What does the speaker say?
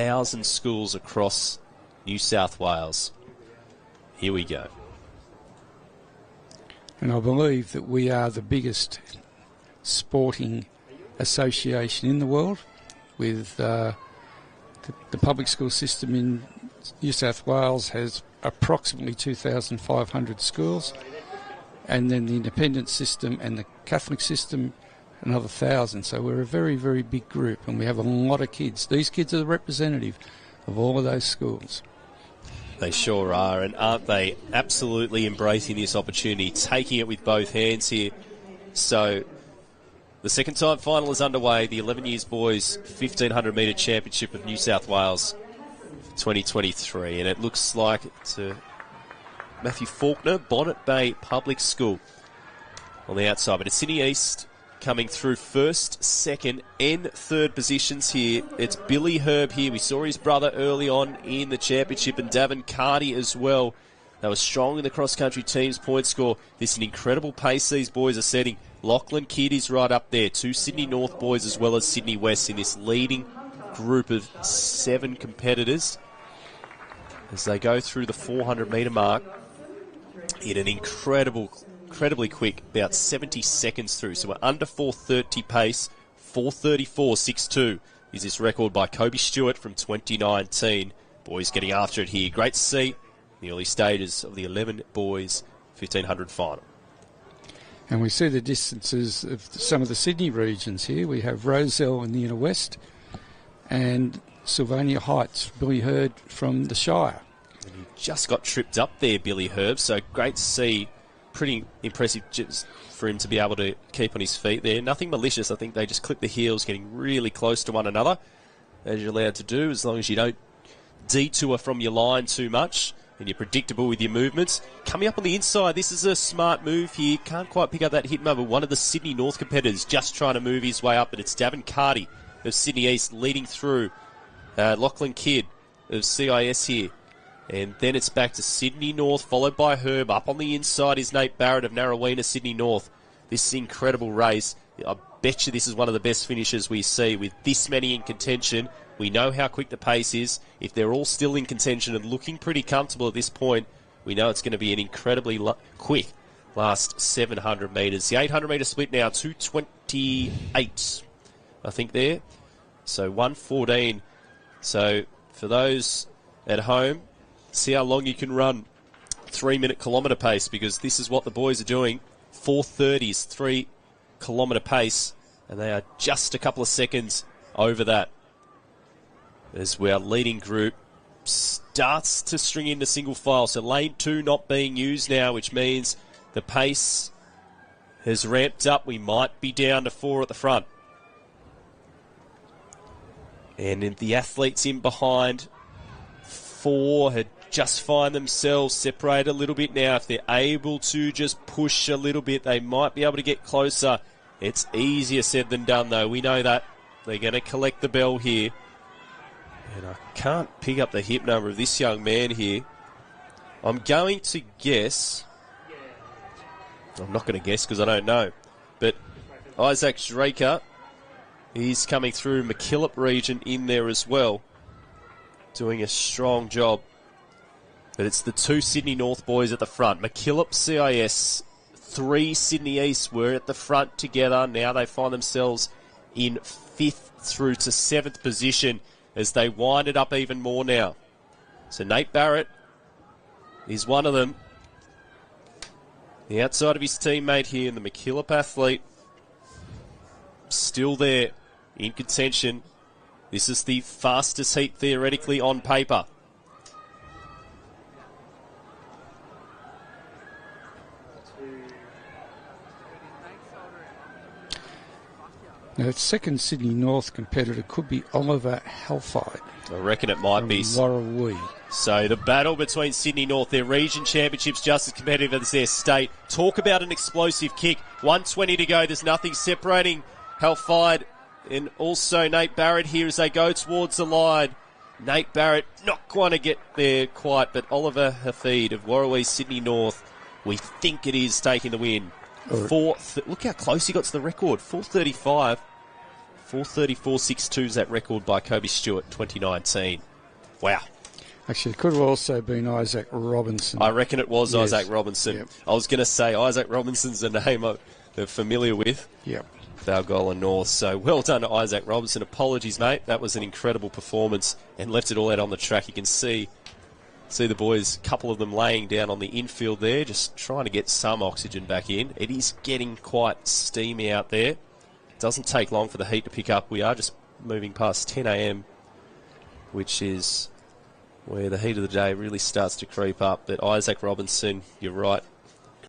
1,000 schools across New South Wales. Here we go. And I believe that we are the biggest sporting association in the world, with the public school system in New South Wales has approximately 2,500 schools, and then the independent system and the Catholic system another 1,000. So we're a very, very big group, and we have a lot of kids. These kids are the representative of all of those schools. They sure are, and aren't they absolutely embracing this opportunity, taking it with both hands here. So the second time final is underway, the 11 years boys 1,500 metre championship of New South Wales 2023, and it looks like it's Matthew Faulkner, Bonnet Bay Public School on the outside, but it's Sydney East coming through first, second and third positions here. It's Billy Herb here. We saw his brother early on in the championship, and Davin Carty as well. They were strong in the cross-country team's point score. This is an incredible pace these boys are setting. Lachlan Kidd is right up there. 2 Sydney North boys as well as Sydney West in this leading group of 7 competitors as they go through the 400 metre mark in an incredibly quick, about 70 seconds through. So we're under 4:30 pace, 4:34.62 is this record by Kobe Stewart from 2019. Boys getting after it here. Great to see the early stages of the 11 boys 1,500 final. And we see the distances of some of the Sydney regions here. We have Rozelle in the inner west and Sylvania Heights, Billy Hurd from the Shire. And he just got tripped up there, Billy Herb, so great to see. Pretty impressive just for him to be able to keep on his feet there. Nothing malicious. I think they just clip the heels, getting really close to one another, as you're allowed to do, as long as you don't detour from your line too much and you're predictable with your movements. Coming up on the inside, this is a smart move here. Can't quite pick up that hit over. One of the Sydney North competitors just trying to move his way up, but it's Davin Carty of Sydney East leading through. Lachlan Kidd of CIS here. And then it's back to Sydney North, followed by Herb. Up on the inside is Nate Barrett of Narrowena, Sydney North. This is an incredible race. I bet you this is one of the best finishes we see with this many in contention. We know how quick the pace is. If they're all still in contention and looking pretty comfortable at this point, we know it's going to be an incredibly quick last 700 metres. The 800 metre split now, 2:28, I think there. So 1:14. So for those at home, see how long you can run 3-minute kilometre pace, because this is what the boys are doing. 4:30 is 3-kilometre pace, and they are just a couple of seconds over that as our leading group starts to string into single file. So lane 2 not being used now, which means the pace has ramped up. We might be down to 4 at the front. And the athletes in behind 4 had just find themselves separated a little bit now. If they're able to just push a little bit, they might be able to get closer. It's easier said than done, though. We know that. They're going to collect the bell here. And I can't pick up the hip number of this young man here. I'm going to guess. I'm not going to guess because I don't know. But Isaac Zreika, he's coming through McKillop region in there as well, doing a strong job. But it's the 2 Sydney North boys at the front. McKillop CIS, 3 Sydney East were at the front together. Now they find themselves in 5th through to 7th position as they wind it up even more now. So Nate Barrett is one of them. The outside of his teammate here, and the McKillop athlete, still there in contention. This is the fastest heat theoretically on paper. Now, the second Sydney North competitor could be Oliver Halfide. I reckon it might be. Warrawee. So the battle between Sydney North, their region championships just as competitive as their state. Talk about an explosive kick. 1:20 to go. There's nothing separating Halfide and also Nate Barrett here as they go towards the line. Nate Barrett not going to get there quite, but Oliver Halfide of Warrawee, Sydney North, we think it is taking the win. Look how close he got to the record. 4:35. 4:34.62 is that record by Kobe Stewart, 2019. Wow. Actually, it could have also been Isaac Robinson. I reckon it was Yes. Isaac Robinson. Yep. I was going to say Isaac Robinson's a name they're familiar with. Yep. Valgola North. So well done to Isaac Robinson. Apologies, mate. That was an incredible performance and left it all out on the track. You can see the boys, a couple of them laying down on the infield there, just trying to get some oxygen back in. It is getting quite steamy out there. Doesn't take long for the heat to pick up. We are just moving past 10 a.m, which is where the heat of the day really starts to creep up. But Isaac Robinson, you're right,